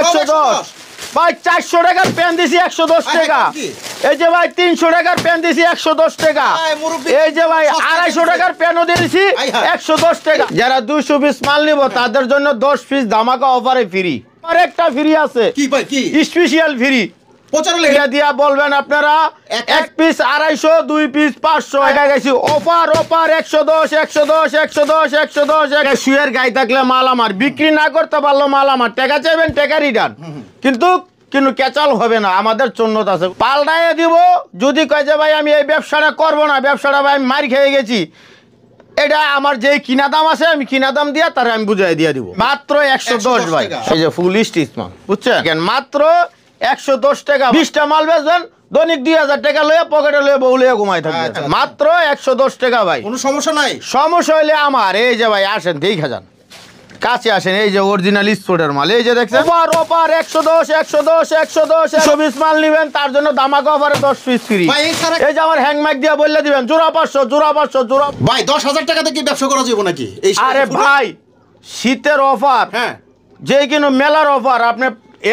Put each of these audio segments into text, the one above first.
110 ভাই 400 টাকার প্যান দিছি 110 টাকা। এই যে ভাই 300 টাকার প্যান দিছি 110 টাকা। এই যে ভাই 250 টাকার প্যানও দিয়েছি 110 টাকা। যারা 200 পিস মাল নিব তাদের জন্য 10 পিস ধামাকা অফারে ফ্রি। আর একটা ফ্রি আছে। কি ভাই কি? Special free. এটা দিয়া বলবেন আপনারা এক পিস 250, 2 পিস 500 টাকা গেছি। অফার 110 110 110 110। শুয়ের গাই থাকলে মাল আমার, বিক্রি না করতে পারলো মাল আমার, টাকা চাইবেন টাকা রিটার্ন। কিন্তু ক্যাচাল হবে না, আমাদের চন্নত আছে, পাল্টাইয়ে দিব। যদি কয় যে ভাই আমি এই ব্যবসাটা করবো না, ব্যবসাটা ভাই আমি মার খেয়ে গেছি, এটা আমার যে কিনা দাম আছে আমি কিনা দাম দিয়া তার আমি বুঝাই দিয়ে দিব। মাত্র 110 ভাই। এই যে ফুল স্টিচ মাল, বুঝছেন? মাত্র 110 টাকা। 20টা মাল বেচবেন, দৈনিক 2000 টাকা লয়ে পকেটে লয়ে বউ লয়ে ঘুমাই থাকবে। মাত্র 110 টাকা ভাই। কোনো সমস্যা নাই? সমস্যা হইলে আমার, এই যে ভাই আসেন দেখা যান, কাছে আসেন। এই যে অরিজিনাল স্পোর্টের মাল, এই যে দেখছেন অফার 110 110 110। 120 মাল নেবেন তার জন্য ধামাকা অফারে 10 পিস ফ্রি। এই যে আমার হ্যাং মাইক দিয়ে বললে দিবেন জোড়া 500 জোড়া 500 জোড়া। ভাই 10,000 টাকা থেকে ব্যবসা করা যাবে নাকি? আরে ভাই শীতের অফার, হ্যাঁ, যে কিনো মেলার অফার, আপনি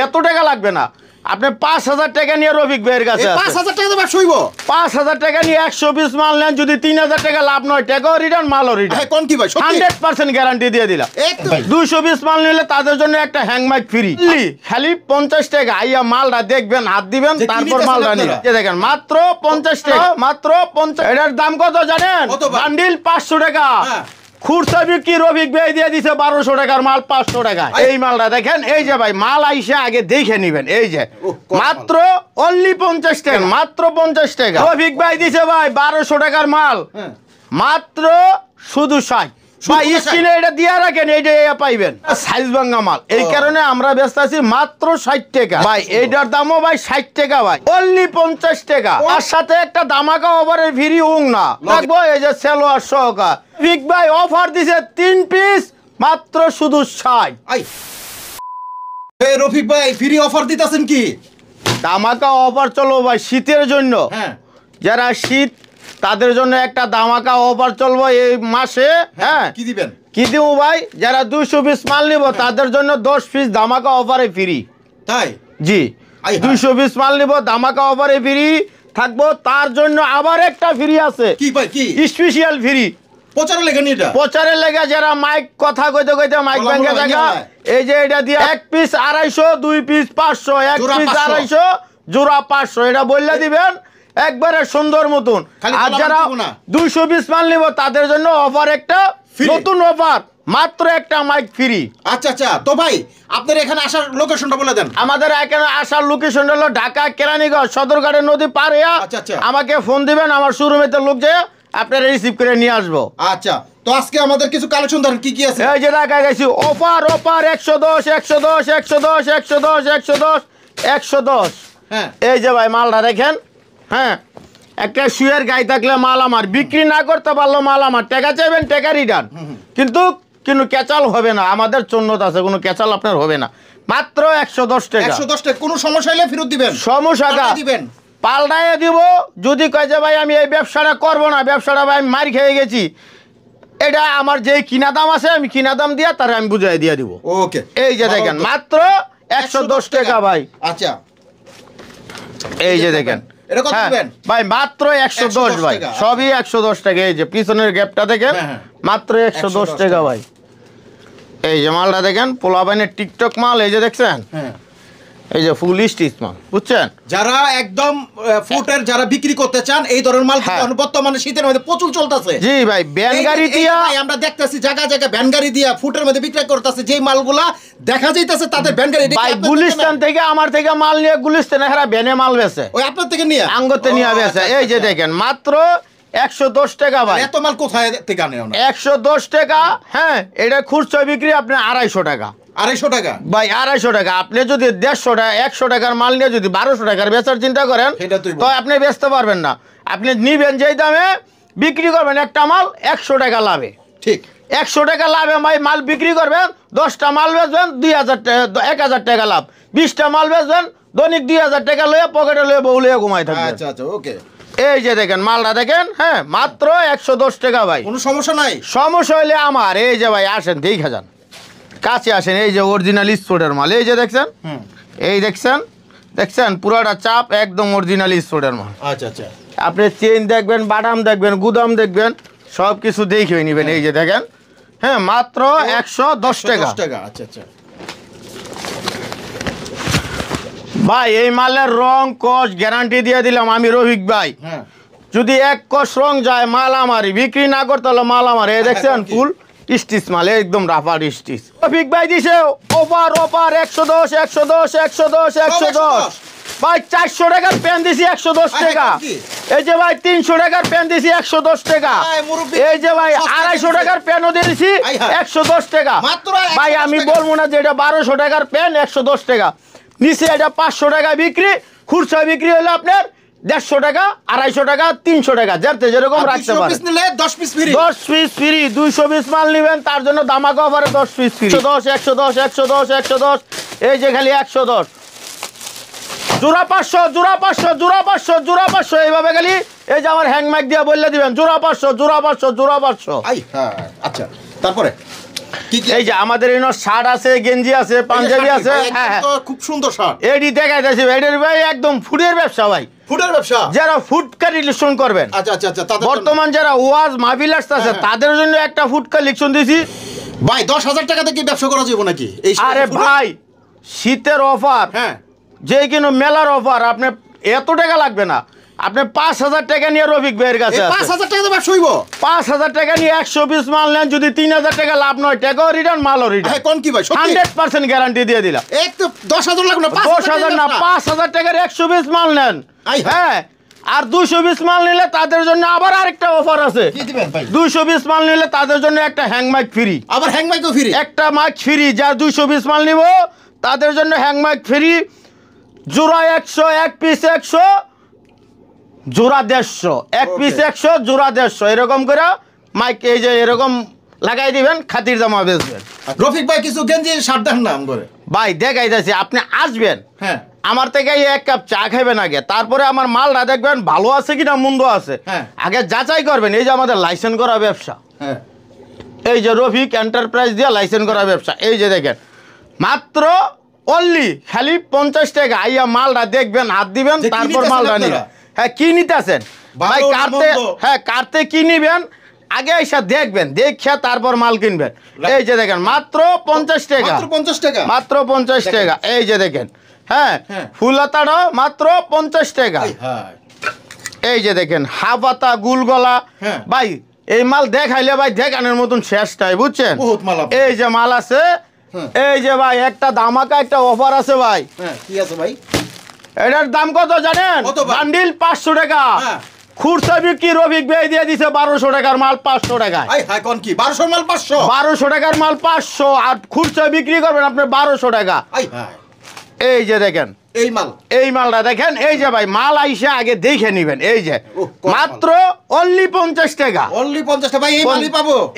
এত টাকা লাগবে না। আপনি 5000 টাকা নিয়ে রফিক ভাইয়ের কাছে 5000 টাকা ব্যবসা হইব। 5000 টাকা নিয়ে 120 মাল নেন, যদি 3000 টাকা লাভ নয়, টাকাও রিটার্ন, মালও রিটার্ন। কোন কি ভাই 100% গ্যারান্টি দিয়ে দিলাম। 220 মাল নিলে তাদের জন্য একটা হ্যাং মাইক ফ্রি। খালি 50 টাকা আইয়া মালটা দেখবেন, হাত দিবেন, তারপর মালটা নিবেন। এই দেখেন মাত্র 50 টাকা, মাত্র 50। এটার দাম কত জানেন? বান্ডিল 500 টাকা। খুচরা বিক্রি রফিক ভাই দিয়ে দিছে 1200 টাকার মাল 500 টাকা। এই মালটা দেখেন, এই যে ভাই মাল আইসা আগে দেখে নিবেন। এই যে মাত্র অনলি 50 টাকা, মাত্র 50 টাকা। রফিক ভাই দিছে ভাই 1200 টাকার মাল মাত্র শুধু 60। ভাই স্ক্রিনে এটা দিয়া রাখেন, এইটা পাইবেন সাইজ ভাঙা মাল। এই কারণে আমরা ব্যস্ত আছি মাত্র 60 টাকা ভাই। এইটার দামও ভাই 60 টাকা ভাই, অনলি 50 টাকা। তার সাথে একটা ধামাকা অফারের ফ্রি উং না লাগবো। এই যে সেলোয়ার সহকার রফিক ভাই অফার দিছে 3 পিস মাত্র শুধু 60। রফিক ভাই ফ্রি অফার দিতেছেন কি? ধামাকা অফার চলো ভাই শীতের জন্য। হ্যাঁ, যারা শীত তাদের জন্য একটা ধামাকা অফার চলবো এই মাসে। হ্যাঁ, কি দিবেন? কি দিব ভাই? যারা 200 পিস মাল নিব তাদের জন্য 10 পিস ধামাকা অফারে ফ্রি। তাই? জি, 200 পিস মাল নিব ধামাকা অফারে ফ্রি থাকবো। তার জন্য আবার একটা ফ্রি আছে। কি ভাই কি? Special free. প্রচারের লেগে নিটা, প্রচারের লেগে যারা মাইক কথা কইতে কইতে মাইক ভাঙে জায়গা, এই যে এটা দিয়ে এক পিস 250, 2 পিস 500, এক পিস 250 জোড়া 500, এটা বললে দিবেন একবারে সুন্দর মতন। আর যারা 200 পিস মাল নিব তাদের জন্য অফার একটা নতুন অফার, মাত্র একটা মাইক ফ্রি। আচ্ছা আচ্ছা, তো ভাই আপনার এখানে আসার লোকেশনটা বলে দেন। আমাদের এখানে আসার লোকেশন হলো ঢাকা কেরানীগঞ্জ সদরঘাটের নদী পার হইয়া আমাকে ফোন দিবেন, আমার শোরুমেতে লোক যে আপনারা রিসিভ করে নিয়ে আসবো। আচ্ছা, তো আজকে আমাদের কিছু কালেকশন ধরেন কি কি আছে? এই যে ঢাকায় গেছি অফার 110 110 110 110 110 110। হ্যাঁ, এই যে ভাই মালটা দেখেন। হ্যাঁ, একটা শুয়ের গাই থাকলে মাল আমার, বিক্রি না করতে পারলো মাল আমার, টাকা চাইবেন টাকা রিটার্ন। কিন্তু ক্যাচাল হবে না, আমাদের চন্নত আছে, কোনো ক্যাচাল আপনার হবে না। মাত্র 110 টাকা। 110 টাকা। কোনো সমস্যা হলে ফেরত দিবেন? সমস্যা দিবেন, পাল্টাইয়ে দিব। যদি কয় যে ভাই আমি এই ব্যবসাটা করবো না, ব্যবসাটা ভাই আমি মার খেয়ে গেছি, এটা আমার যে কিনা দাম আছে আমি কিনা দাম দিয়া তার আমি বুঝাই দিয়ে দিব। ওকে, এই যে দেখেন মাত্র 110 টাকা ভাই। আচ্ছা, এই যে দেখেন ভাই মাত্র 110 ভাই, সবই 110 টাকা। এই যে পিছনের গ্যাপটা দেখেন, মাত্র 110 টাকা ভাই। এই যে মালটা দেখেন পোলাপাইনের টিকটক মাল, এই যে দেখছেন, এই যে ফুল স্টিচ মাল, বুঝছেন? যারা একদম ফুটের যারা বিক্রি করতে চান এই ধরনের মাল বর্তমানে শীতের মধ্যে প্রচুর চলতেছে। জি ভাই, ভ্যান গাড়ি দিয়া আমরা দেখতেছি জায়গা জায়গা ভ্যান গাড়ি দিয়া ফুটের মধ্যে বিক্রি করতেছে। যেই মালগুলা দেখা যাইতেছে তাদের ভ্যান গাড়ি। ভাই গুলিস্তান থেকে আমার থেকে মাল নিয়ে গুলিস্তানে হেরা ভ্যানে মাল বেচে, ওই আপনার থেকে নিয়ে আঙ্গতে নিয়ে বেচে। এই যে দেখেন মাত্র 110 টাকা ভাই। এত মাল কোথায় থেকে আনে? 110 টাকা। হ্যাঁ, এটা খুচরা বিক্রি আপনি 250 টাকা। 250 টাকা ভাই, 250 টাকা। আপনি যদি 150 টাকা 100 টাকার মাল নিয়ে যদি 1200 টাকার বেচার চিন্তা করেন তো আপনি বেচতে পারবেন না। আপনি নিবেন যেই দামে বিক্রি করবেন একটা মাল 100 টাকা লাভে। ঠিক, 100 টাকা লাভে ভাই মাল বিক্রি করবেন, 10টা মাল বেচবেন 2000 টাকা, 1000 টাকা লাভ। 20টা মাল বেচবেন, দৈনিক 2000 টাকা লয়ে পকেটে লয়ে বউ লয়ে ঘুমাই থাকবেন। আচ্ছা আচ্ছা, ওকে। এই যে দেখেন মালটা দেখেন। হ্যাঁ, মাত্র 110 টাকা ভাই। কোনো সমস্যা নাই? সমস্যা হইলে আমার, এই যে ভাই আসেন দেখা যান, কাছে আসেন, এই যে অরিজিনাল স্পোর্টের মাল, এই যে দেখছেন, এই দেখছেন পুরোটা চাপ একদম অরিজিনাল স্পোর্টের মাল। আচ্ছা আচ্ছা, আপনি চেন দেখবেন, বাদাম দেখবেন, গুদাম দেখবেন, সব কিছু দেখে নেবেন। এই যে দেখেন, হ্যাঁ মাত্র 110 টাকা। আচ্ছা আচ্ছা ভাই এই মালের রং কস গ্যারান্টি দিয়ে দিলাম আমি রফিক ভাই। হ্যাঁ, যদি এক কস রং যায় মাল আমারই, বিক্রি না করতে হলে মাল আমার। এই দেখছেন ফুল স্টিচ মাল, একদম রাফার স্টিচ। রফিক ভাই দিছে অফার 110 ভাই। 400 টাকার প্যান দিছি 110 টাকা। এই যে ভাই 300 টাকার প্যান দিছি 110 টাকা। এই যে ভাই 250 টাকার প্যানও দিয়েছি 110 টাকা। ভাই আমি বলবো না যে এটা 1200 টাকার প্যান 110 টাকা নিচে, এটা 500 টাকা বিক্রি। খুচরা বিক্রি হলে আপনার 150 টাকা, 250 টাকা, 300 টাকা, যাতে যেরকম রাখতে পারেন। 10 piece free, 10 piece free. 200 piece মাল নেবেন তার জন্য ধামাকা অফারে 10 পিস ফ্রি। 110 এই যে খালি 110 জোড়া 500 এইভাবে খালি এই যে আমার হ্যাংম্যাক দিয়ে বললে দিবেন জোড়া 500। আচ্ছা তারপরে এই যে আমাদের এখানে শার্ট আছে, গেঞ্জি আছে, পাঞ্জাবি আছে। হ্যাঁ, খুব সুন্দর শার্ট। এডি দেখাইতেছি এটার ভাই একদম ফুডের ব্যবসা ভাই, ফুডের ব্যবসা। যারা ফুড কালেকশন করবেন। আচ্ছা আচ্ছা আচ্ছা, বর্তমান যারা ওয়াজ মাহফিল আছে তাদের জন্য একটা ফুড কালেকশন দিছি ভাই। 10,000 টাকাতে কি ব্যবসা করা যাবে নাকি? আরে ভাই শীতের অফার, হ্যাঁ যে কিনো মেলার অফার, আপনি এত টাকা লাগবে না। আপনি 5,000 টাকা নিয়ে রফিক ভাইয়ের কাছে 5,000 টাকা ব্যবসা হইব। 5,000 টাকা নিয়ে 100 পিস মাল নেন, যদি 3,000 টাকা লাভ নয়, টাকাও রিটার্ন, মালও রিটার্ন। কোন কি ভাই, 100% গ্যারান্টি দিয়ে দিলাম। এক তো 10,000 লাগবে না, 10,000 না, 5,000 টাকার 100 পিস মাল নেন। হ্যাঁ, আর 200 পিস মাল নিলে তাদের জন্য আবার আরেকটা অফার আছে। কি দিবেন ভাই? 200 পিস মাল নিলে তাদের জন্য একটা হ্যাং মাইক ফ্রি। আবার হ্যাং মাইকও ফ্রি? একটা মাইক ফ্রি। যার 200 পিস মাল নিব তাদের জন্য হ্যাং মাইক ফ্রি। জোড়া 100, এক পিস 100, জোড়া 150, এক পিস 100, জোড়া 150, এরকম করে মাইক এই যে এরকম লাগাই দিবেন, খাতির জামা বেচবেন। রফিক ভাই কিছু গেঞ্জি শার্ট দেন না করে ভাই দেখাইতেছি, আপনি আসবেন, হ্যাঁ আমার থেকে এক কাপ চা খাবেন আগে, তারপরে আমার মালটা দেখবেন ভালো আছে কিনা মন্দ আছে, আগে যাচাই করবেন। এই যে আমাদের লাইসেন্স করা ব্যবসা, এই যে রফিক এন্টারপ্রাইজ দিয়ে লাইসেন্স করা ব্যবসা। এই যে দেখেন মাত্র অনলি খালি 50 টাকা আইয়া মালটা দেখবেন, হাত দিবেন, তারপর মালটা নিবেন। হ্যাঁ, কি নিতেছেন ভাই? কাটতে কি নিবেন আগে এসে দেখবেন, দেখে তারপর মাল কিনবেন। এই যে দেখেন মাত্র 50 টাকা, মাত্র 50 টাকা। এই যে দেখেন, হ্যাঁ ফুলাতাড়াও মাত্র 50 টাকা। এই যে দেখেন হাফাতা গুলগলা, ভাই এই মাল দেখাইলে ভাই দেখানোর মতন শেষ নাই, বুঝছেন? এই যে মাল আছে, এই যে ভাই একটা ধামাকা একটা অফার আছে ভাই। কি আছে ভাই? এটার দাম কত জানেন? বান্ডিল 500 টাকা। খুচরা বিক্রি রফিক ভাই দিয়ে দিছে 1200 টাকার মাল 500 টাকায়। 1200 টাকার মাল 500, আর খুচরা বিক্রি করবেন আপনি 1200 টাকা। এই যে দেখেন এই মালটা দেখেন, এই যে ভাই মাল আইসে আগে দেখে নিবেন। এই যে মাত্র অনলি 50 টাকা।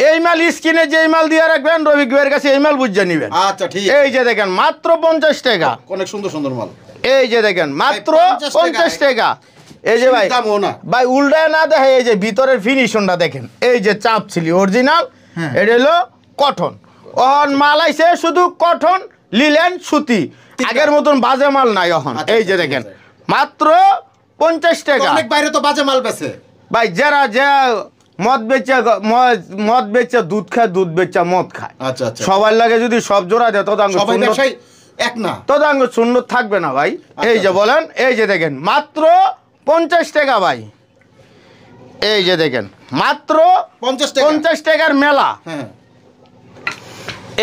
এই মাল স্ক্রিনে যে মাল দিয়ে রাখবেন রফিক ভাইয়ের কাছে, এই মাল বুঝে নিবেন। আচ্ছা ঠিক। এই যে দেখেন মাত্র 50 টাকা, অনেক সুন্দর সুন্দর মাল। এই যে দেখেন মাত্র 50 টাকা। এই যে ভাই ভাই উল্টায় না দেখে, এই যে ভিতরের ফিনিশনটা দেখেন, এই যে চাপ ছিল অরিজিনাল, এটা হলো কটন। অন মাল আইছে শুধু কটন, লিলেন, সুতি, আগের মতন বাজে মাল নাই এখন। এই যে দেখেন মাত্র 50 টাকা। অনেক বাইরে তো বাজে মাল বেচে ভাই, যারা মদ বেচে দুধ খায়, দুধ বেচে মদ খায়। আচ্ছা আচ্ছা, সবার লাগে যদি সব জোড়া দেয় তো এক না, তদাঙ্গ সুন্দর থাকবে না ভাই। এই যে বলেন, এই যে দেখেন মাত্র 50 টাকা ভাই। এই যে দেখেন মাত্র 50 টাকার মেলা।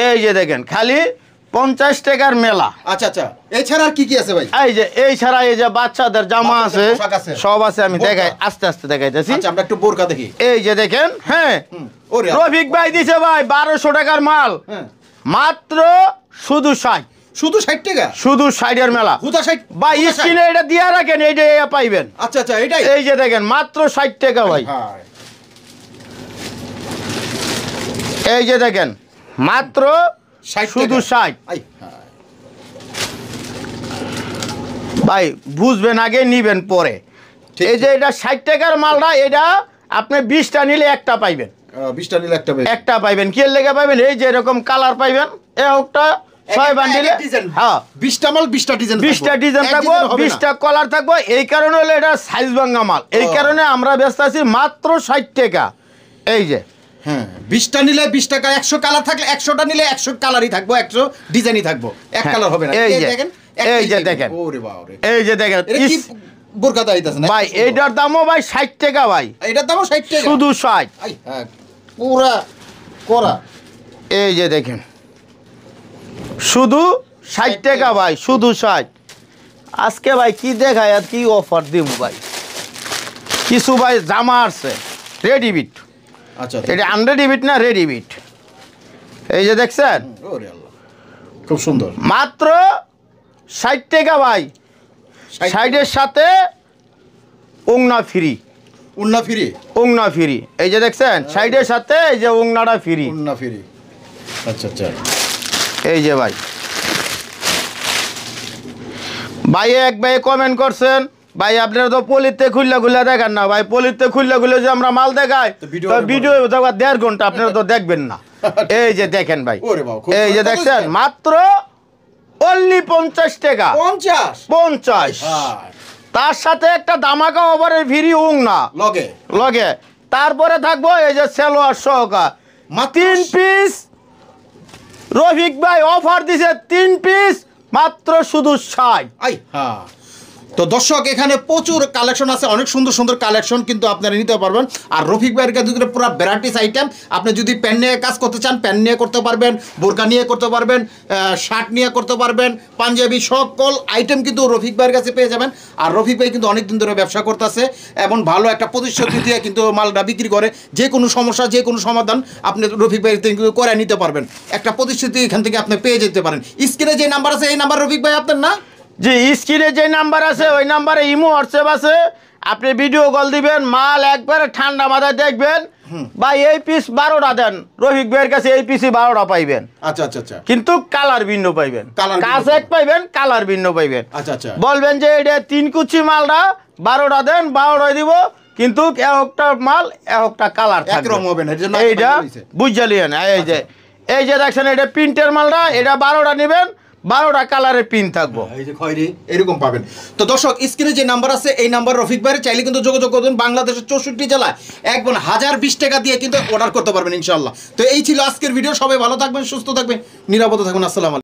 এই যে দেখেন খালি 50 টাকার মেলা। আচ্ছা আচ্ছা, এছাড়া আর কি কি আছে ভাই? এই যে এই ছাড়া এই যে বাচ্চাদের জামা আছে, সব আছে, আমি দেখাই আস্তে আস্তে দেখাইতেছি। আচ্ছা, আমরা একটু বোরকা দেখি। এই যে দেখেন, হ্যাঁ রফিক ভাই দিছে ভাই 1200 টাকার মাল, মাত্র শুধু 60, শুধু 60 টাকা, শুধু 60 এর মেলা। ভাই স্ক্রিনে এটা দিয়া রাখেন, এইটা পাইবেন। আচ্ছা আচ্ছা, এটাই। এই যে দেখেন মাত্র 60 টাকা ভাই। এই যে দেখেন মাত্র শুধু 60। ভাই বুঝবেন আগে, নিবেন পরে। এই যে এটা 60 টাকার মালটা, এটা আপনি 20টা নিলে একটা পাইবেন। 20টা নিলে একটা পাইবেন। কি এর লেগে পাইবেন? এই যে এরকম কালার পাইবেন, একটা 6 বান্ডিলে হ্যাঁ 20টা মাল 20টা ডিজাইন 20টা ডিজাইন থাকবো 20টা কলার থাকবো এই কারণে হলো এটা সাইজ ভাঙা মাল এই কারণে আমরা ব্যস্ত আছি মাত্র 60 টাকা এই যে হ্যাঁ 20টা নিলে 20 টাকা 100 কালার থাকলে 100টা নিলে 100 কালারই থাকবো 100 ডিজাইনই থাকবো এক কালার হবে না এই দেখেন এই যে দেখেন ওরে বাবা এই যে দেখেন এটা কি বোরকাটা আইতাছে না ভাই এইটার দামও ভাই 60 টাকা ভাই এটার দামও 60 টাকা শুধু 60 আই হ্যাঁ পুরা করা এই যে দেখেন শুধু 60 টাকা ভাই শুধু 60 আজকে ভাই কি দেখায় আর কি অফার দিব ভাই কিছু ভাই জামা আছে রেডিমেড আচ্ছা এটা আনরেডিমেড না রেডিমেড এই যে দেখছেন ওরে আল্লাহ খুব সুন্দর মাত্র 60 টাকা ভাই 60 এর সাথে ওংনা ফ্রি ওংনা ফ্রি এই যে দেখছেন 60 এর সাথে এই যে ওংনাটা ফ্রি উন্না ফ্রি আচ্ছা আচ্ছা এই যে ভাই ভাই এক ভাই কমেন্ট করছেন ভাই আপনারা তো পলিতে খুললা দেখেন না ভাই পলিতে খুললে যে আমরা মাল দেখাই তো ভিডিও দেখো 1.5 ঘন্টা আপনারা তো দেখবেন না এই যে দেখেন ভাই এই যে দেখছেন মাত্র অনলি 50 টাকা 50 তার সাথে একটা দামাকা ওভারের ফ্রি ওংনা লগে তারপরে থাকবো এই যে সেলোয়ার সহকা 3 পিস রফিক ভাই অফার দিছে 3 পিস মাত্র শুধু 60 আই হ্যাঁ তো দর্শক এখানে প্রচুর কালেকশন আছে অনেক সুন্দর সুন্দর কালেকশন কিন্তু আপনারা নিতে পারবেন আর রফিক ভাইয়ের কাছে পুরো ভ্যারাইটিস আইটেম আপনি যদি প্যান নিয়ে কাজ করতে চান প্যান নিয়ে করতে পারবেন বোরকা নিয়ে করতে পারবেন শার্ট নিয়ে করতে পারবেন পাঞ্জাবি সকল আইটেম কিন্তু রফিক ভাইয়ের কাছে পেয়ে যাবেন আর রফিক ভাই কিন্তু অনেক দিন ধরে ব্যবসা করতেছে এবং ভালো একটা প্রতিশ্রুতি দিয়ে কিন্তু মালটা বিক্রি করে যে কোনো সমস্যা যে কোনো সমাধান আপনি রফিক ভাইয়ের থেকে কিন্তু করে নিতে পারবেন একটা প্রতিশ্রুতি এখান থেকে আপনি পেয়ে যেতে পারেন স্ক্রিনে যে নাম্বার আছে এই নাম্বার রফিক ভাই আপনার না জি স্ক্রিনে যে নাম্বার আছে ওই নাম্বারে ইমো হোয়াটসঅ্যাপ আছে আপনি ভিডিও কল দিবেন মাল একবারে ঠান্ডা মাথায় দেখবেন ভাই এই পিস 12টা দেন রফিক ভাইয়ের কাছে এই পিসই 12টা পাইবেন আচ্ছা আচ্ছা আচ্ছা কিন্তু কালার ভিন্ন পাইবেন কাজ এক পাইবেন কালার ভিন্ন পাইবেন আচ্ছা আচ্ছা বলবেন যে এটা 3 কুচি মালটা 12টা দেন 12টাই দিব কিন্তু একটা মাল একটা কালার থাকবে একরকম হবে না এইটা বুঝালিয়েন এই যে দেখছেন এটা প্রিন্টের মালটা এটা 12টা নেবেন 12টা কালারের পিন থাকবো এই যে খয়েরি এরকম পাবেন তো দর্শক স্ক্রিনে যে নাম্বার আছে এই নাম্বার রফিক ভাইয়ের চাইলে কিন্তু যোগাযোগ করুন বাংলাদেশের 64 জেলায় একবার 1020 টাকা দিয়ে কিন্তু অর্ডার করতে পারবেন ইনশাআল্লাহ তো এই ছিল আজকের ভিডিও সবাই ভালো থাকবেন সুস্থ থাকবেন নিরাপদে থাকুন আসসালামু আলাইকুম